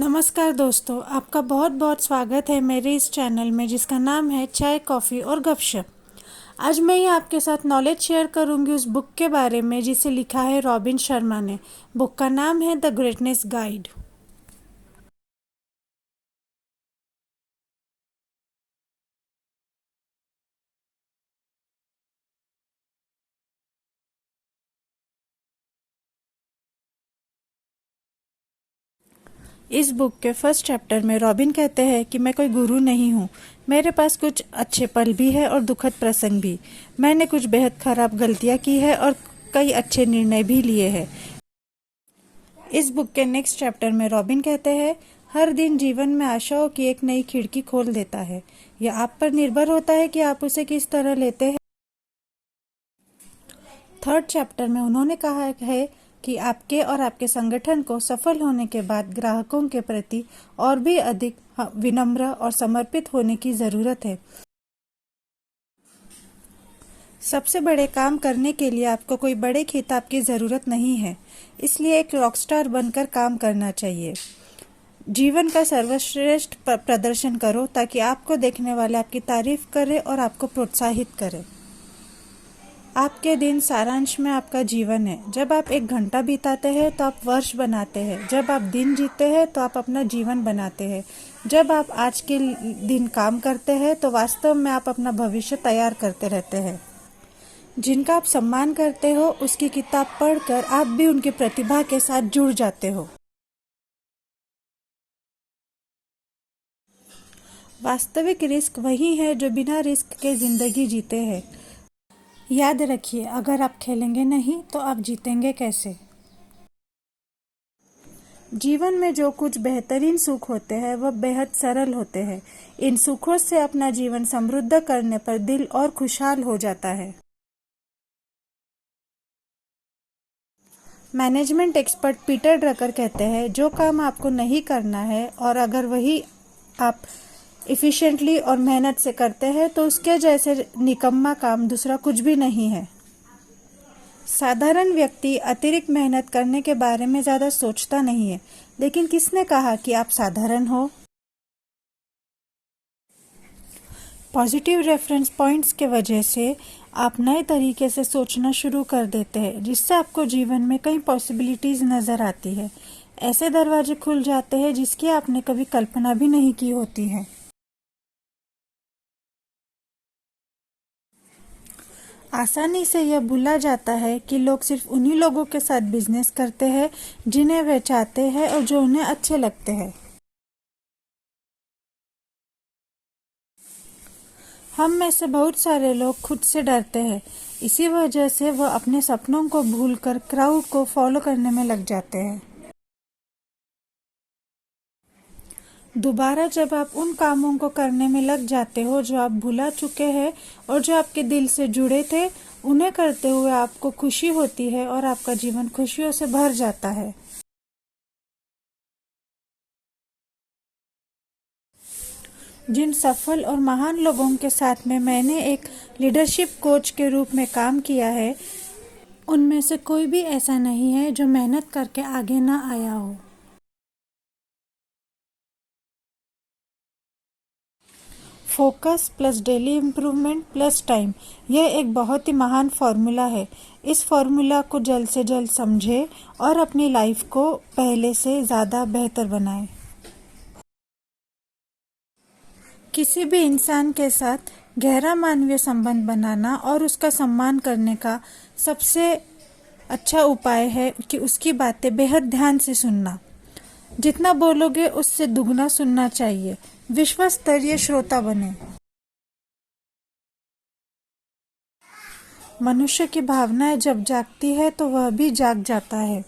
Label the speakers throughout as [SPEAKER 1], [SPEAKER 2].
[SPEAKER 1] नमस्कार दोस्तों, आपका बहुत बहुत स्वागत है मेरे इस चैनल में जिसका नाम है चाय कॉफ़ी और गपशप। आज मैं ही आपके साथ नॉलेज शेयर करूंगी उस बुक के बारे में जिसे लिखा है रॉबिन शर्मा ने। बुक का नाम है द ग्रेटनेस गाइड। इस बुक के फर्स्ट चैप्टर में रॉबिन कहते हैं कि मैं कोई गुरु नहीं हूँ। मेरे पास कुछ अच्छे पल भी है और दुखद प्रसंग भी। मैंने कुछ बेहद खराब गलतियाँ की है और कई अच्छे निर्णय भी लिए हैं। इस बुक के नेक्स्ट चैप्टर में रॉबिन कहते हैं, हर दिन जीवन में आशाओं की एक नई खिड़की खोल देता है। यह आप पर निर्भर होता है कि आप उसे किस तरह लेते हैं। थर्ड चैप्टर में उन्होंने कहा है कि आपके और आपके संगठन को सफल होने के बाद ग्राहकों के प्रति और भी अधिक विनम्र और समर्पित होने की ज़रूरत है। सबसे बड़े काम करने के लिए आपको कोई बड़े खिताब की ज़रूरत नहीं है, इसलिए एक रॉकस्टार बनकर काम करना चाहिए। जीवन का सर्वश्रेष्ठ प्रदर्शन करो ताकि आपको देखने वाले आपकी तारीफ करें और आपको प्रोत्साहित करें। आपके दिन सारांश में आपका जीवन है। जब आप एक घंटा बिताते हैं तो आप वर्ष बनाते हैं। जब आप दिन जीते हैं तो आप अपना जीवन बनाते हैं। जब आप आज के दिन काम करते हैं तो वास्तव में आप अपना भविष्य तैयार करते रहते हैं। जिनका आप सम्मान करते हो उसकी किताब पढ़कर आप भी उनकी प्रतिभा के साथ जुड़ जाते हो। वास्तविक रिस्क वही है जो बिना रिस्क के जिंदगी जीते हैं। याद रखिए, अगर आप खेलेंगे नहीं तो आप जीतेंगे कैसे। जीवन में जो कुछ बेहतरीन सुख होते हैं वह बेहद सरल होते हैं। इन सुखों से अपना जीवन समृद्ध करने पर दिल और खुशहाल हो जाता है। मैनेजमेंट एक्सपर्ट पीटर ड्रकर कहते हैं, जो काम आपको नहीं करना है और अगर वही आप इफ़िशिएंटली और मेहनत से करते हैं तो उसके जैसे निकम्मा काम दूसरा कुछ भी नहीं है। साधारण व्यक्ति अतिरिक्त मेहनत करने के बारे में ज़्यादा सोचता नहीं है, लेकिन किसने कहा कि आप साधारण हो? पॉजिटिव रेफरेंस पॉइंट्स के वजह से आप नए तरीके से सोचना शुरू कर देते हैं, जिससे आपको जीवन में कई पॉसिबिलिटीज़ नज़र आती है। ऐसे दरवाजे खुल जाते हैं जिसकी आपने कभी कल्पना भी नहीं की होती है। आसानी से यह भूला जाता है कि लोग सिर्फ उन्हीं लोगों के साथ बिजनेस करते हैं जिन्हें वे चाहते हैं और जो उन्हें अच्छे लगते हैं। हम में से बहुत सारे लोग खुद से डरते हैं, इसी वजह से वह अपने सपनों को भूलकर क्राउड को फॉलो करने में लग जाते हैं। दोबारा जब आप उन कामों को करने में लग जाते हो जो आप भुला चुके हैं और जो आपके दिल से जुड़े थे, उन्हें करते हुए आपको खुशी होती है और आपका जीवन खुशियों से भर जाता है। जिन सफल और महान लोगों के साथ में मैंने एक लीडरशिप कोच के रूप में काम किया है, उनमें से कोई भी ऐसा नहीं है जो मेहनत करके आगे ना आया हो। Focus plus daily improvement plus time, यह एक बहुत ही महान फार्मूला है। इस फार्मूला को जल्द से जल्द समझें और अपनी लाइफ को पहले से ज़्यादा बेहतर बनाएं। किसी भी इंसान के साथ गहरा मानवीय संबंध बनाना और उसका सम्मान करने का सबसे अच्छा उपाय है कि उसकी बातें बेहद ध्यान से सुनना। जितना बोलोगे उससे दुगना सुनना चाहिए। विश्व स्तरीय श्रोता बने। मनुष्य की भावनाएं जब जागती है तो वह भी जाग जाता है।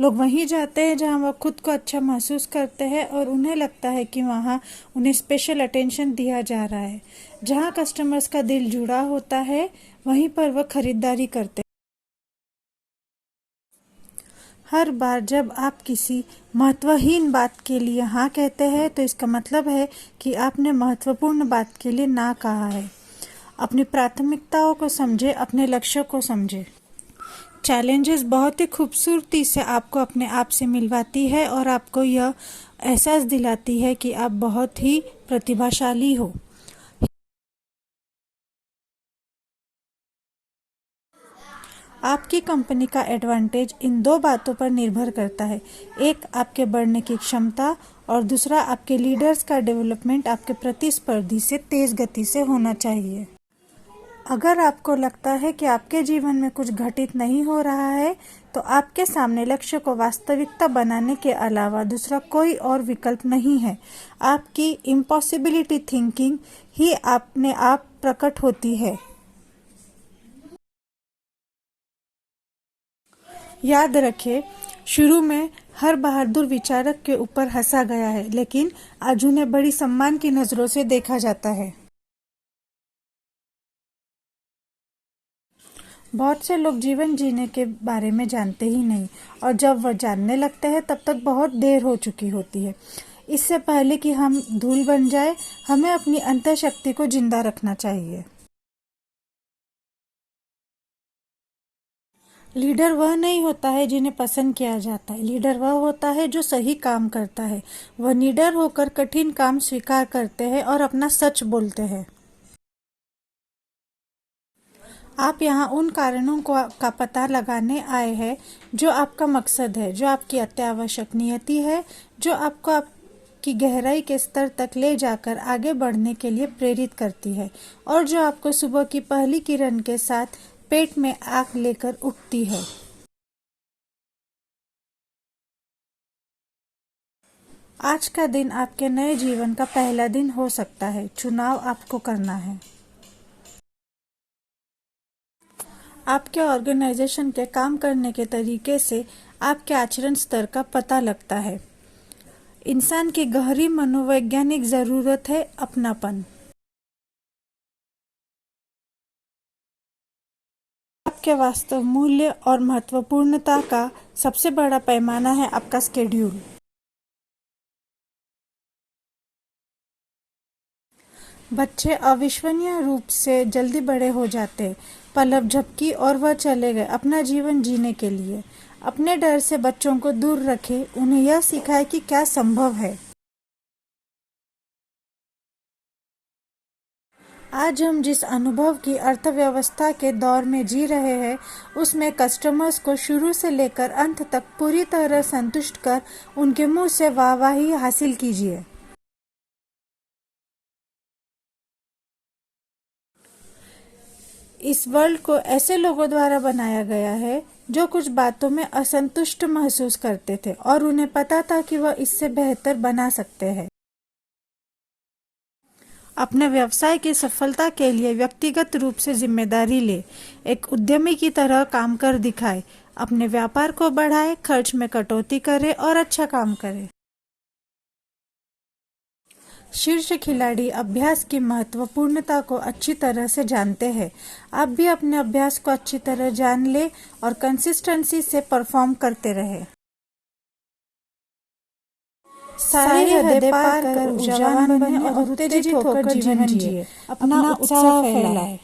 [SPEAKER 1] लोग वहीं जाते हैं जहां वह खुद को अच्छा महसूस करते हैं और उन्हें लगता है कि वहां उन्हें स्पेशल अटेंशन दिया जा रहा है। जहां कस्टमर्स का दिल जुड़ा होता है वहीं पर वह खरीदारी करते हैं। हर बार जब आप किसी महत्वहीन बात के लिए हाँ कहते हैं तो इसका मतलब है कि आपने महत्वपूर्ण बात के लिए ना कहा है। अपनी प्राथमिकताओं को समझे, अपने लक्ष्यों को समझे। चैलेंजेस बहुत ही खूबसूरती से आपको अपने आप से मिलवाती है और आपको यह एहसास दिलाती है कि आप बहुत ही प्रतिभाशाली हो। आपकी कंपनी का एडवांटेज इन दो बातों पर निर्भर करता है, एक आपके बढ़ने की क्षमता और दूसरा आपके लीडर्स का डेवलपमेंट आपके प्रतिस्पर्धी से तेज गति से होना चाहिए। अगर आपको लगता है कि आपके जीवन में कुछ घटित नहीं हो रहा है, तो आपके सामने लक्ष्य को वास्तविकता बनाने के अलावा दूसरा कोई और विकल्प नहीं है। आपकी इम्पॉसिबिलिटी थिंकिंग ही अपने आप प्रकट होती है। याद रखें, शुरू में हर बहादुर विचारक के ऊपर हंसा गया है, लेकिन आज उन्हें बड़ी सम्मान की नजरों से देखा जाता है। बहुत से लोग जीवन जीने के बारे में जानते ही नहीं, और जब वह जानने लगते हैं तब तक बहुत देर हो चुकी होती है। इससे पहले कि हम धूल बन जाए, हमें अपनी अंतःशक्ति को जिंदा रखना चाहिए। लीडर वह नहीं होता है जिन्हें पसंद किया जाता है, लीडर वह होता है जो सही काम करता है। वह निडर होकर कठिन काम स्वीकार करते हैं और अपना सच बोलते हैं। आप यहाँ उन कारणों का पता लगाने आए हैं जो आपका मकसद है, जो आपकी अत्यावश्यक नियति है, जो आपको आपकी गहराई के स्तर तक ले जाकर आगे बढ़ने के लिए प्रेरित करती है, और जो आपको सुबह की पहली किरण के साथ पेट में आग लेकर उठती है। आज का दिन आपके नए जीवन का पहला दिन हो सकता है। चुनाव आपको करना है। आपके ऑर्गेनाइजेशन के काम करने के तरीके से आपके आचरण स्तर का पता लगता है। इंसान की गहरी मनोवैज्ञानिक जरूरत है अपनापन। आपके वास्तव मूल्य और महत्वपूर्णता का सबसे बड़ा पैमाना है आपका स्केड्यूल। बच्चे अविश्वसनीय रूप से जल्दी बड़े हो जाते, पलक झपकी और वह चले गए अपना जीवन जीने के लिए। अपने डर से बच्चों को दूर रखें, उन्हें यह सिखाएं कि क्या संभव है। आज हम जिस अनुभव की अर्थव्यवस्था के दौर में जी रहे हैं, उसमें कस्टमर्स को शुरू से लेकर अंत तक पूरी तरह संतुष्ट कर उनके मुंह से वाहवाही हासिल कीजिए। इस वर्ल्ड को ऐसे लोगों द्वारा बनाया गया है जो कुछ बातों में असंतुष्ट महसूस करते थे और उन्हें पता था कि वह इससे बेहतर बना सकते हैं। अपने व्यवसाय की सफलता के लिए व्यक्तिगत रूप से जिम्मेदारी ले, एक उद्यमी की तरह काम कर दिखाए, अपने व्यापार को बढ़ाए, खर्च में कटौती करे और अच्छा काम करे। शीर्ष खिलाड़ी अभ्यास की महत्वपूर्णता को अच्छी तरह से जानते हैं। आप भी अपने अभ्यास को अच्छी तरह जान ले और कंसिस्टेंसी से परफॉर्म करते रहे। सारी हदें पार कर ऊर्जावान बने और उत्तेजित होकर जीवन जिए, अपना उत्साह फैलाए।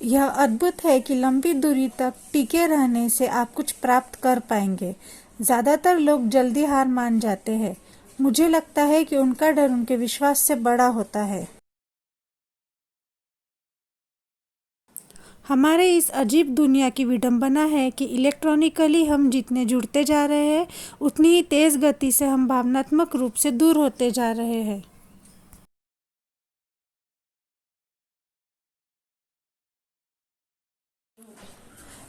[SPEAKER 1] यह अद्भुत है कि लंबी दूरी तक टिके रहने से आप कुछ प्राप्त कर पाएंगे। ज्यादातर लोग जल्दी हार मान जाते हैं। मुझे लगता है कि उनका डर उनके विश्वास से बड़ा होता है। हमारे इस अजीब दुनिया की विडंबना है कि इलेक्ट्रॉनिकली हम जितने जुड़ते जा रहे हैं, उतनी ही तेज गति से हम भावनात्मक रूप से दूर होते जा रहे हैं।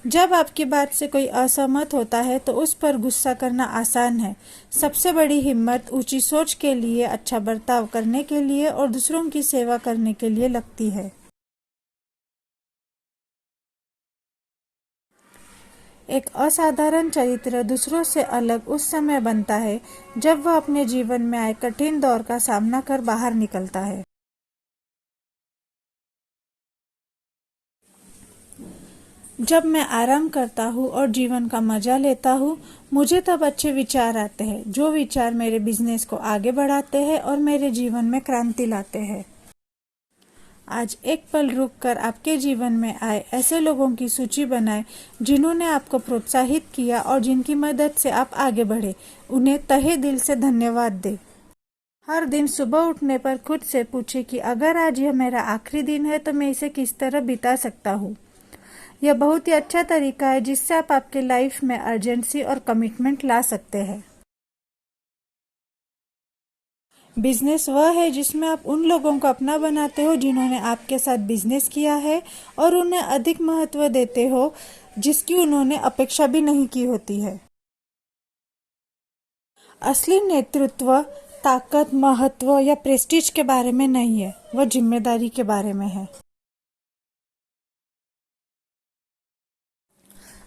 [SPEAKER 1] जब आपकी बात से कोई असहमत होता है तो उस पर गुस्सा करना आसान है। सबसे बड़ी हिम्मत ऊंची सोच के लिए, अच्छा बर्ताव करने के लिए और दूसरों की सेवा करने के लिए लगती है। एक असाधारण चरित्र दूसरों से अलग उस समय बनता है जब वह अपने जीवन में आए कठिन दौर का सामना कर बाहर निकलता है। जब मैं आराम करता हूँ और जीवन का मजा लेता हूँ, मुझे तब अच्छे विचार आते हैं, जो विचार मेरे बिजनेस को आगे बढ़ाते हैं और मेरे जीवन में क्रांति लाते हैं। आज एक पल रुककर आपके जीवन में आए ऐसे लोगों की सूची बनाएं जिन्होंने आपको प्रोत्साहित किया और जिनकी मदद से आप आगे बढ़े। उन्हें तहे दिल से धन्यवाद दें। हर दिन सुबह उठने पर खुद से पूछें कि अगर आज यह मेरा आखिरी दिन है तो मैं इसे किस तरह बिता सकता हूँ। यह बहुत ही अच्छा तरीका है जिससे आप आपके लाइफ में अर्जेंसी और कमिटमेंट ला सकते हैं। बिजनेस वह है जिसमें आप उन लोगों को अपना बनाते हो जिन्होंने आपके साथ बिजनेस किया है और उन्हें अधिक महत्व देते हो जिसकी उन्होंने अपेक्षा भी नहीं की होती है। असली नेतृत्व ताकत, महत्व या प्रेस्टीज के बारे में नहीं है, वह जिम्मेदारी के बारे में है।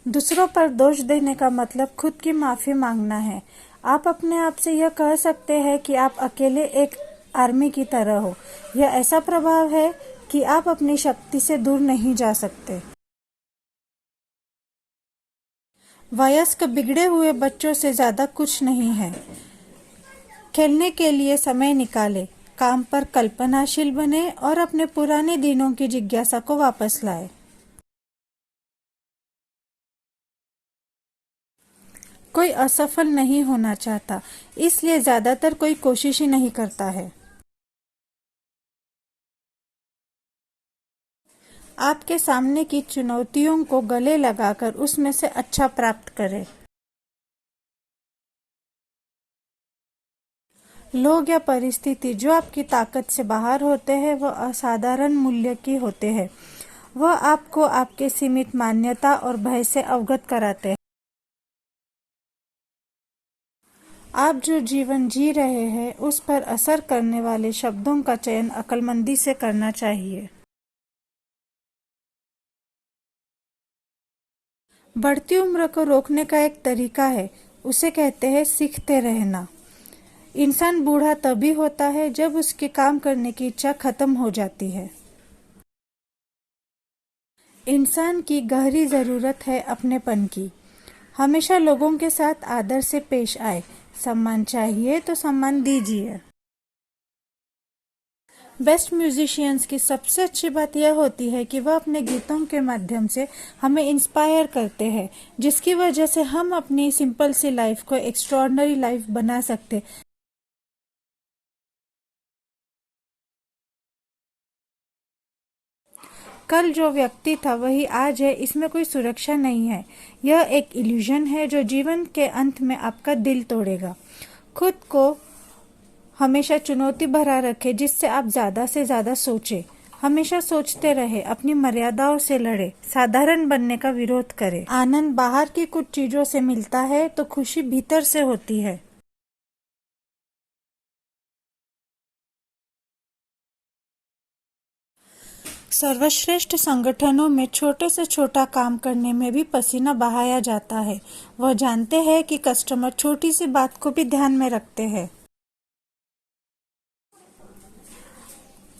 [SPEAKER 1] दूसरों पर दोष देने का मतलब खुद की माफी मांगना है। आप अपने आप से यह कह सकते हैं कि आप अकेले एक आर्मी की तरह हो। यह ऐसा प्रभाव है कि आप अपनी शक्ति से दूर नहीं जा सकते। वयस्क बिगड़े हुए बच्चों से ज्यादा कुछ नहीं है। खेलने के लिए समय निकालें, काम पर कल्पनाशील बने और अपने पुराने दिनों की जिज्ञासा को वापस लाएं। कोई असफल नहीं होना चाहता, इसलिए ज्यादातर कोई कोशिश ही नहीं करता है। आपके सामने की चुनौतियों को गले लगाकर उसमें से अच्छा प्राप्त करें। लोग या परिस्थिति जो आपकी ताकत से बाहर होते हैं वह असाधारण मूल्य की होते हैं। वह आपको आपके सीमित मान्यता और भय से अवगत कराते हैं। आप जो जीवन जी रहे हैं उस पर असर करने वाले शब्दों का चयन अक्लमंदी से करना चाहिए। बढ़ती उम्र को रोकने का एक तरीका है, उसे कहते हैं सीखते रहना। इंसान बूढ़ा तभी होता है जब उसकी काम करने की इच्छा खत्म हो जाती है। इंसान की गहरी जरूरत है अपनेपन की। हमेशा लोगों के साथ आदर से पेश आए। सम्मान चाहिए तो सम्मान दीजिए। बेस्ट म्यूजिशियंस की सबसे अच्छी बात यह होती है कि वह अपने गीतों के माध्यम से हमें इंस्पायर करते हैं, जिसकी वजह से हम अपनी सिंपल सी लाइफ को एक्स्ट्रॉर्डनरी लाइफ बना सकते। कल जो व्यक्ति था वही आज है, इसमें कोई सुरक्षा नहीं है। यह एक इल्यूजन है जो जीवन के अंत में आपका दिल तोड़ेगा। खुद को हमेशा चुनौती भरा रखे जिससे आप ज्यादा से ज्यादा सोचें। हमेशा सोचते रहे, अपनी मर्यादाओं से लड़े, साधारण बनने का विरोध करें। आनंद बाहर की कुछ चीजों से मिलता है तो खुशी भीतर से होती है। सर्वश्रेष्ठ संगठनों में छोटे से छोटा काम करने में भी पसीना बहाया जाता है। वह जानते हैं कि कस्टमर छोटी सी बात को भी ध्यान में रखते हैं।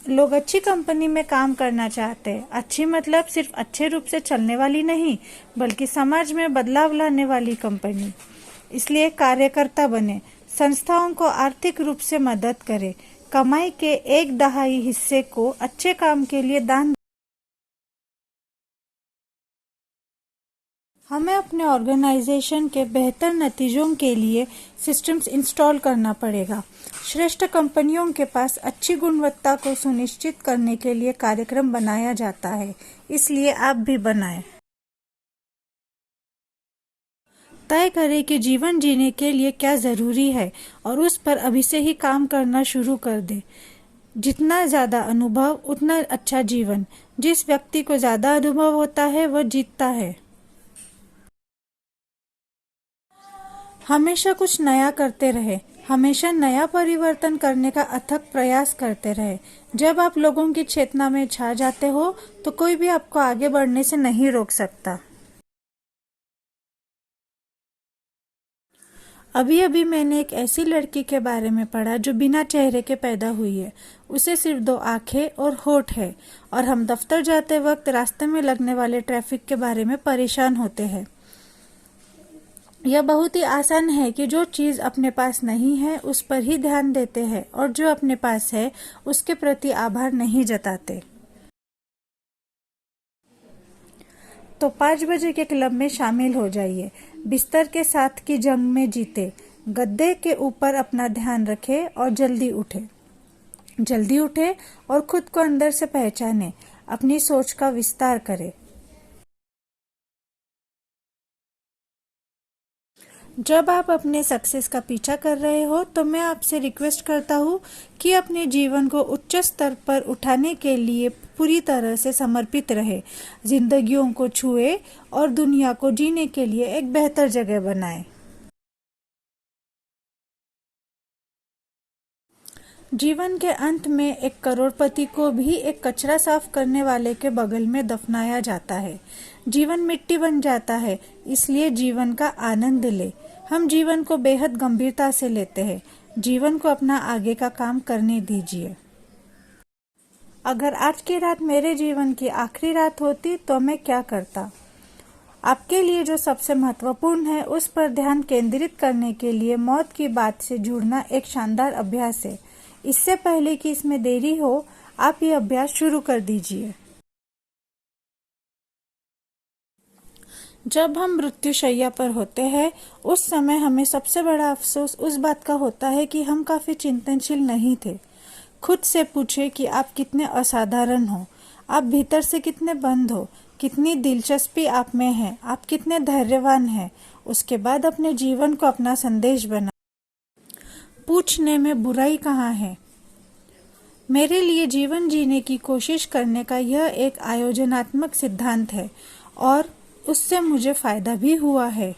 [SPEAKER 1] लोग अच्छी कंपनी में काम करना चाहते हैं। अच्छी मतलब सिर्फ अच्छे रूप से चलने वाली नहीं, बल्कि समाज में बदलाव लाने वाली कंपनी। इसलिए कार्यकर्ता बने, संस्थाओं को आर्थिक रूप से मदद करें, कमाई के 1/2 हिस्से को अच्छे काम के लिए दान। हमें अपने ऑर्गेनाइजेशन के बेहतर नतीजों के लिए सिस्टम्स इंस्टॉल करना पड़ेगा। श्रेष्ठ कंपनियों के पास अच्छी गुणवत्ता को सुनिश्चित करने के लिए कार्यक्रम बनाया जाता है, इसलिए आप भी बनाएं। तय करें कि जीवन जीने के लिए क्या जरूरी है और उस पर अभी से ही काम करना शुरू कर दें। जितना ज्यादा अनुभव उतना अच्छा जीवन। जिस व्यक्ति को ज्यादा अनुभव होता है वह जीतता है। हमेशा कुछ नया करते रहे, हमेशा नया परिवर्तन करने का अथक प्रयास करते रहे। जब आप लोगों की चेतना में छा जाते हो तो कोई भी आपको आगे बढ़ने से नहीं रोक सकता। अभी अभी मैंने एक ऐसी लड़की के बारे में पढ़ा जो बिना चेहरे के पैदा हुई है। उसे सिर्फ 2 आंखें और होठ है और हम दफ्तर जाते वक्त रास्ते में लगने वाले ट्रैफिक के बारे में परेशान होते हैं। यह बहुत ही आसान है कि जो चीज अपने पास नहीं है उस पर ही ध्यान देते हैं और जो अपने पास है उसके प्रति आभार नहीं जताते। तो 5 बजे के क्लब में शामिल हो जाइए। बिस्तर के साथ की जंग में जीते, गद्दे के ऊपर अपना ध्यान रखें और जल्दी उठे और खुद को अंदर से पहचाने, अपनी सोच का विस्तार करें। जब आप अपने सक्सेस का पीछा कर रहे हो तो मैं आपसे रिक्वेस्ट करता हूँ कि अपने जीवन को उच्च स्तर पर उठाने के लिए पूरी तरह से समर्पित रहे, जिंदगियों को छुए और दुनिया को जीने के लिए एक बेहतर जगह बनाए। जीवन के अंत में एक करोड़पति को भी एक कचरा साफ करने वाले के बगल में दफनाया जाता है। जीवन मिट्टी बन जाता है, इसलिए जीवन का आनंद ले। हम जीवन को बेहद गंभीरता से लेते हैं। जीवन को अपना आगे का काम करने दीजिए। अगर आज की रात मेरे जीवन की आखिरी रात होती तो मैं क्या करता? आपके लिए जो सबसे महत्वपूर्ण है उस पर ध्यान केंद्रित करने के लिए मौत की बात से जुड़ना एक शानदार अभ्यास है। इससे पहले कि इसमें देरी हो, आप ये अभ्यास शुरू कर दीजिए। जब हम मृत्युशैया पर होते हैं, उस समय हमें सबसे बड़ा अफसोस उस बात का होता है कि हम काफी चिंतनशील नहीं थे। खुद से पूछे कि आप कितने असाधारण हो, आप भीतर से कितने बंद हो, कितनी दिलचस्पी आप में है, आप कितने धैर्यवान हैं। उसके बाद अपने जीवन को अपना संदेश बना। पूछने में बुराई कहाँ है? मेरे लिए जीवन जीने की कोशिश करने का यह एक आयोजनात्मक सिद्धांत है और उससे मुझे फायदा भी हुआ है।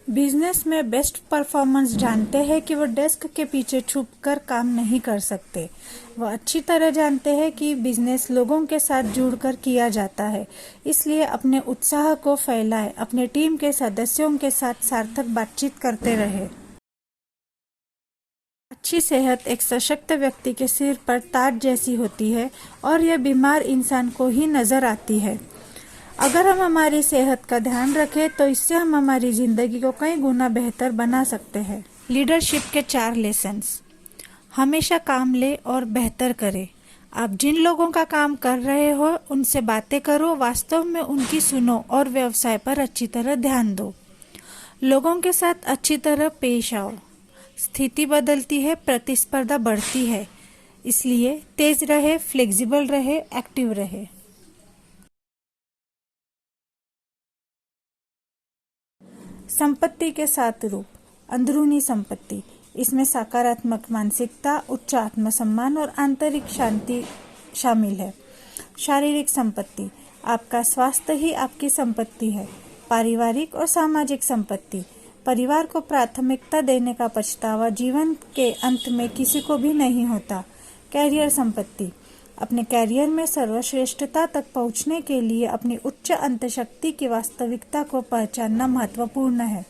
[SPEAKER 1] बिजनेस में बेस्ट परफॉर्मेंस जानते हैं कि वो डेस्क के पीछे छुपकर काम नहीं कर सकते। वह अच्छी तरह जानते हैं कि बिजनेस लोगों के साथ जुड़कर किया जाता है। इसलिए अपने उत्साह को फैलाएं, अपने टीम के सदस्यों के साथ सार्थक बातचीत करते रहे। अच्छी सेहत एक सशक्त व्यक्ति के सिर पर ताज जैसी होती है और यह बीमार इंसान को ही नजर आती है। अगर हम हमारी सेहत का ध्यान रखें तो इससे हम हमारी जिंदगी को कई गुना बेहतर बना सकते हैं। लीडरशिप के 4 लेसन्स। हमेशा काम ले और बेहतर करें। आप जिन लोगों का काम कर रहे हो उनसे बातें करो, वास्तव में उनकी सुनो और व्यवसाय पर अच्छी तरह ध्यान दो। लोगों के साथ अच्छी तरह पेश आओ। स्थिति बदलती है, प्रतिस्पर्धा बढ़ती है, इसलिए तेज रहे, फ्लेक्सिबल रहे, एक्टिव रहे। संपत्ति के 7 रूप। अंदरूनी संपत्ति, इसमें सकारात्मक मानसिकता, उच्च आत्मसम्मान और आंतरिक शांति शामिल है। शारीरिक संपत्ति, आपका स्वास्थ्य ही आपकी संपत्ति है। पारिवारिक और सामाजिक संपत्ति, परिवार को प्राथमिकता देने का पछतावा जीवन के अंत में किसी को भी नहीं होता। कैरियर संपत्ति, अपने कैरियर में सर्वश्रेष्ठता तक पहुंचने के लिए अपनी उच्च अंतःशक्ति की वास्तविकता को पहचानना महत्वपूर्ण है।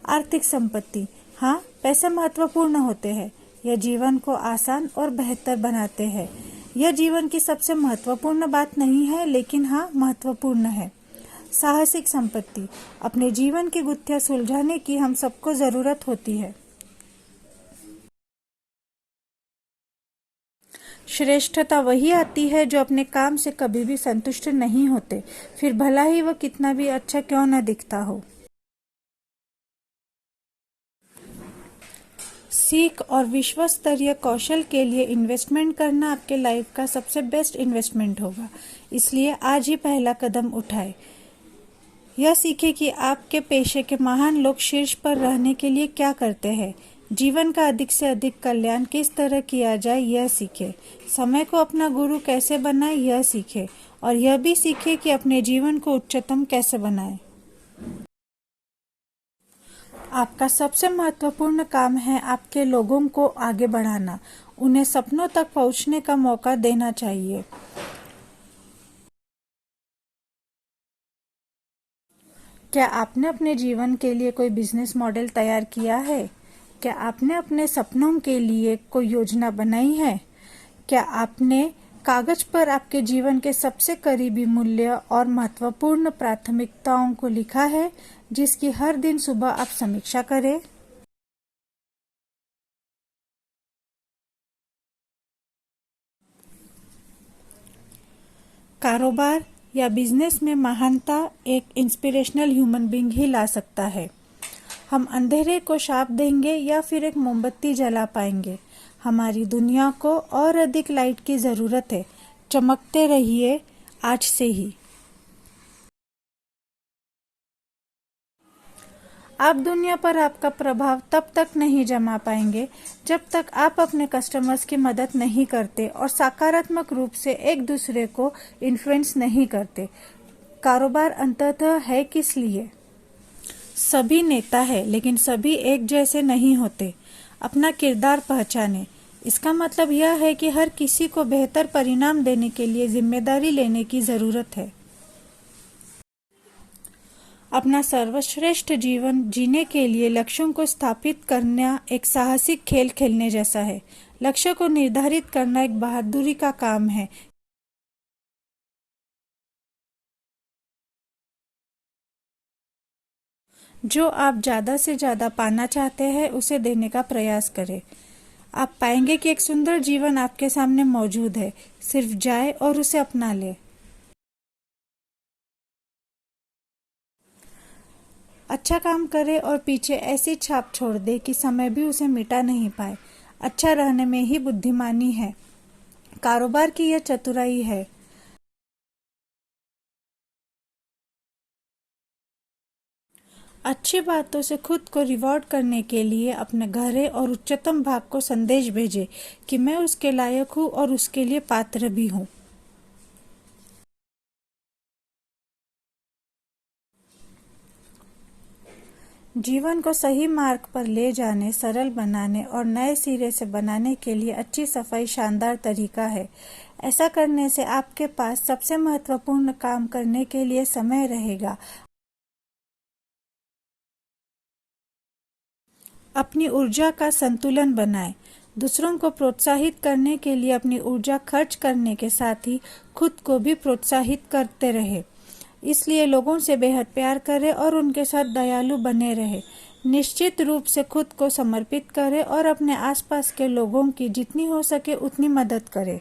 [SPEAKER 1] आर्थिक संपत्ति, हाँ, पैसे महत्वपूर्ण होते हैं। यह जीवन को आसान और बेहतर बनाते हैं। यह जीवन की सबसे महत्वपूर्ण बात नहीं है, लेकिन हाँ, महत्वपूर्ण है। साहसिक संपत्ति, अपने जीवन की गुत्थियां सुलझाने की हम सबको जरूरत होती है। श्रेष्ठता वही आती है जो अपने काम से कभी भी संतुष्ट नहीं होते, फिर भला ही वह कितना भी अच्छा क्यों न दिखता हो। सीख और विश्व स्तरीय कौशल के लिए इन्वेस्टमेंट करना आपके लाइफ का सबसे बेस्ट इन्वेस्टमेंट होगा। इसलिए आज ही पहला कदम उठाएं। यह सीखें कि आपके पेशे के महान लोग शीर्ष पर रहने के लिए क्या करते हैं। जीवन का अधिक से अधिक कल्याण किस तरह किया जाए यह सीखें। समय को अपना गुरु कैसे बनाए यह सीखें, और यह भी सीखें कि अपने जीवन को उच्चतम कैसे बनाएं। आपका सबसे महत्वपूर्ण काम है आपके लोगों को आगे बढ़ाना, उन्हें सपनों तक पहुंचने का मौका देना चाहिए। क्या आपने अपने जीवन के लिए कोई बिजनेस मॉडल तैयार किया है? क्या आपने अपने सपनों के लिए कोई योजना बनाई है? क्या आपने कागज पर आपके जीवन के सबसे करीबी मूल्य और महत्वपूर्ण प्राथमिकताओं को लिखा है, जिसकी हर दिन सुबह आप समीक्षा करें? कारोबार या बिजनेस में महानता एक इंस्पिरेशनल ह्यूमन बीइंग ही ला सकता है। हम अंधेरे को शाप देंगे या फिर एक मोमबत्ती जला पाएंगे। हमारी दुनिया को और अधिक लाइट की ज़रूरत है। चमकते रहिए आज से ही। आप दुनिया पर आपका प्रभाव तब तक नहीं जमा पाएंगे जब तक आप अपने कस्टमर्स की मदद नहीं करते और सकारात्मक रूप से एक दूसरे को इन्फ्लुएंस नहीं करते। कारोबार अंततः है किस लिए? सभी नेता है, लेकिन सभी एक जैसे नहीं होते। अपना किरदार पहचाने। इसका मतलब यह है कि हर किसी को बेहतर परिणाम देने के लिए जिम्मेदारी लेने की जरूरत है। अपना सर्वश्रेष्ठ जीवन जीने के लिए लक्ष्यों को स्थापित करना एक साहसिक खेल खेलने जैसा है। लक्ष्य को निर्धारित करना एक बहादुरी का काम है। जो आप ज़्यादा से ज़्यादा पाना चाहते हैं उसे देने का प्रयास करें। आप पाएंगे कि एक सुंदर जीवन आपके सामने मौजूद है। सिर्फ जाए और उसे अपना ले। अच्छा काम करे और पीछे ऐसी छाप छोड़ दे कि समय भी उसे मिटा नहीं पाए। अच्छा रहने में ही बुद्धिमानी है। कारोबार की यह चतुराई है। अच्छी बातों से खुद को रिवॉर्ड करने के लिए अपने गहरे और उच्चतम भाग को संदेश भेजे कि मैं उसके लायक हूँ और उसके लिए पात्र भी हूँ। जीवन को सही मार्ग पर ले जाने, सरल बनाने और नए सिरे से बनाने के लिए अच्छी सफाई शानदार तरीका है। ऐसा करने से आपके पास सबसे महत्वपूर्ण काम करने के लिए समय रहेगा। अपनी ऊर्जा का संतुलन बनाएं। दूसरों को प्रोत्साहित करने के लिए अपनी ऊर्जा खर्च करने के साथ ही खुद को भी प्रोत्साहित करते रहे। इसलिए लोगों से बेहद प्यार करें और उनके साथ दयालु बने रहे। निश्चित रूप से खुद को समर्पित करें और अपने आसपास के लोगों की जितनी हो सके उतनी मदद करें।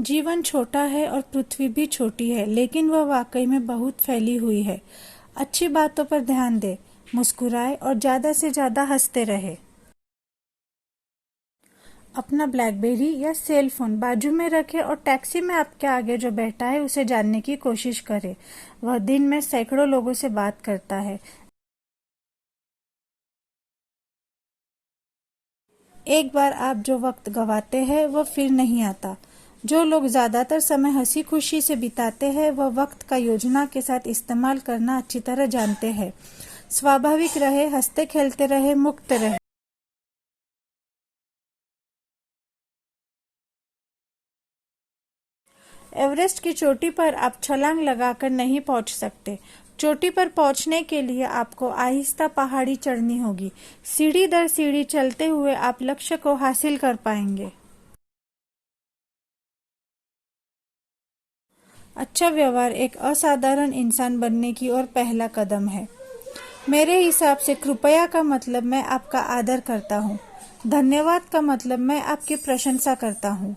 [SPEAKER 1] जीवन छोटा है और पृथ्वी भी छोटी है, लेकिन वह वाकई में बहुत फैली हुई है। अच्छी बातों पर ध्यान दें, मुस्कुराए और ज़्यादा से ज़्यादा हंसते रहे। अपना ब्लैकबेरी या सेल फोन बाजू में रखें और टैक्सी में आपके आगे जो बैठा है उसे जानने की कोशिश करें। वह दिन में सैकड़ों लोगों से बात करता है। एक बार आप जो वक्त गंवाते हैं वह फिर नहीं आता। जो लोग ज्यादातर समय हंसी खुशी से बिताते हैं वह वक्त का योजना के साथ इस्तेमाल करना अच्छी तरह जानते हैं। स्वाभाविक रहे, हंसते खेलते रहे, मुक्त रहे। एवरेस्ट की चोटी पर आप छलांग लगाकर नहीं पहुंच सकते। चोटी पर पहुंचने के लिए आपको आहिस्ता पहाड़ी चढ़नी होगी। सीढ़ी दर सीढ़ी चलते हुए आप लक्ष्य को हासिल कर पाएंगे। अच्छा व्यवहार एक असाधारण इंसान बनने की ओर पहला कदम है। मेरे हिसाब से कृपया का मतलब मैं आपका आदर करता हूँ। धन्यवाद का मतलब मैं आपकी प्रशंसा करता हूँ।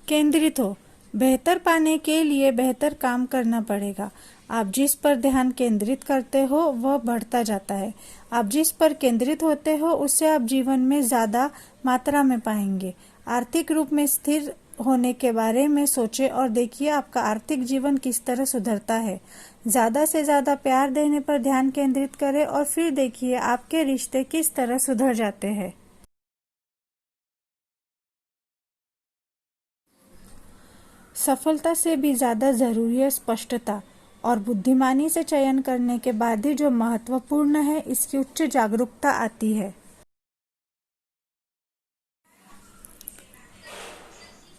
[SPEAKER 1] केंद्रित हो। बेहतर पाने के लिए बेहतर काम करना पड़ेगा। आप जिस पर ध्यान केंद्रित करते हो वह बढ़ता जाता है। आप जिस पर केंद्रित होते हो उससे आप जीवन में ज्यादा मात्रा में पाएंगे। आर्थिक रूप में स्थिर होने के बारे में सोचें और देखिए आपका आर्थिक जीवन किस तरह सुधरता है। ज्यादा से ज्यादा प्यार देने पर ध्यान केंद्रित करें और फिर देखिए आपके रिश्ते किस तरह सुधर जाते हैं। सफलता से भी ज्यादा जरूरी है स्पष्टता और बुद्धिमानी से चयन करने के बाद ही जो महत्वपूर्ण है इसकी उच्च जागरूकता आती है।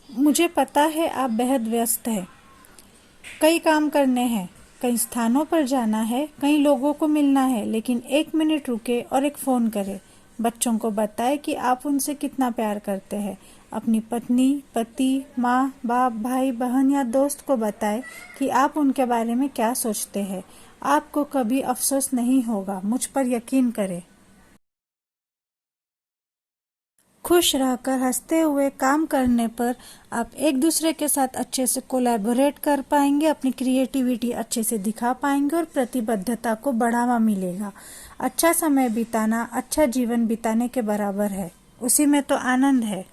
[SPEAKER 1] मुझे पता है आप बेहद व्यस्त हैं। कई काम करने हैं, कई स्थानों पर जाना है, कई लोगों को मिलना है, लेकिन 1 मिनट रुके और एक फोन करें। बच्चों को बताएं कि आप उनसे कितना प्यार करते हैं। अपनी पत्नी, पति, माँ, बाप, भाई, बहन या दोस्त को बताएं कि आप उनके बारे में क्या सोचते हैं। आपको कभी अफसोस नहीं होगा, मुझ पर यकीन करें। खुश रहकर हंसते हुए काम करने पर आप एक दूसरे के साथ अच्छे से कोलैबोरेट कर पाएंगे, अपनी क्रिएटिविटी अच्छे से दिखा पाएंगे और प्रतिबद्धता को बढ़ावा मिलेगा। अच्छा समय बिताना अच्छा जीवन बिताने के बराबर है, उसी में तो आनंद है।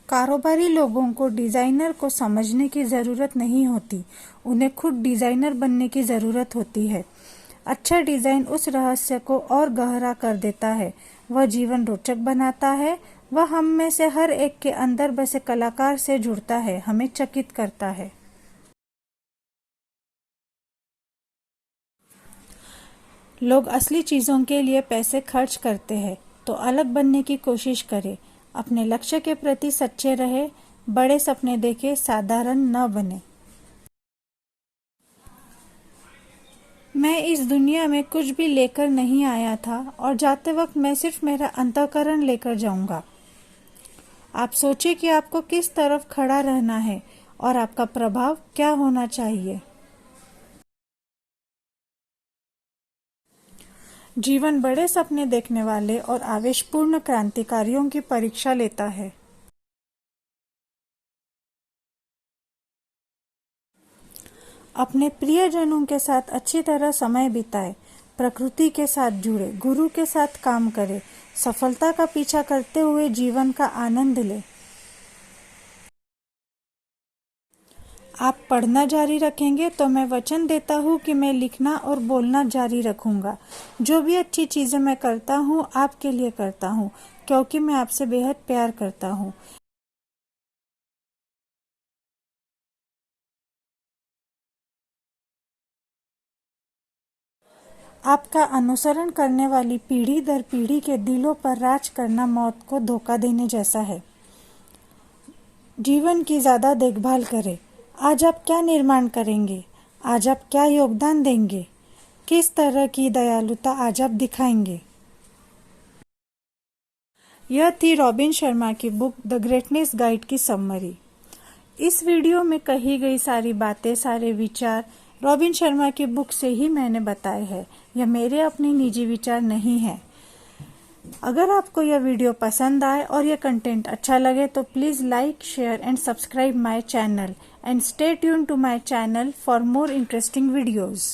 [SPEAKER 1] कारोबारी लोगों को डिजाइनर को समझने की जरूरत नहीं होती, उन्हें खुद डिजाइनर बनने की जरूरत होती है। अच्छा डिजाइन उस रहस्य को और गहरा कर देता है, वह जीवन रोचक बनाता है, वह हम में से हर एक के अंदर बसे कलाकार से जुड़ता है, हमें चकित करता है। लोग असली चीजों के लिए पैसे खर्च करते हैं, तो अलग बनने की कोशिश करें। अपने लक्ष्य के प्रति सच्चे रहे, बड़े सपने देखे, साधारण न बने। मैं इस दुनिया में कुछ भी लेकर नहीं आया था और जाते वक्त मैं सिर्फ मेरा अंतःकरण लेकर जाऊंगा। आप सोचिए कि आपको किस तरफ खड़ा रहना है और आपका प्रभाव क्या होना चाहिए। जीवन बड़े सपने देखने वाले और आवेशपूर्ण क्रांतिकारियों की परीक्षा लेता है। अपने प्रियजनों के साथ अच्छी तरह समय बिताए, प्रकृति के साथ जुड़े, गुरु के साथ काम करें, सफलता का पीछा करते हुए जीवन का आनंद ले। आप पढ़ना जारी रखेंगे तो मैं वचन देता हूँ कि मैं लिखना और बोलना जारी रखूंगा। जो भी अच्छी चीजें मैं करता हूँ आपके लिए करता हूँ, क्योंकि मैं आपसे बेहद प्यार करता हूँ। आपका अनुसरण करने वाली पीढ़ी दर पीढ़ी के दिलों पर राज करना मौत को धोखा देने जैसा है। जीवन की ज्यादा देखभाल करें। आज आप क्या निर्माण करेंगे, आज आप क्या योगदान देंगे, किस तरह की दयालुता आज आप दिखाएंगे। यह थी रॉबिन शर्मा की बुक द ग्रेटनेस गाइड की समरी। इस वीडियो में कही गई सारी बातें, सारे विचार रॉबिन शर्मा की बुक से ही मैंने बताए हैं। यह मेरे अपने निजी विचार नहीं है। अगर आपको यह वीडियो पसंद आए और यह कंटेंट अच्छा लगे तो please like, share and subscribe my channel and stay tune to my channel for more interesting videos.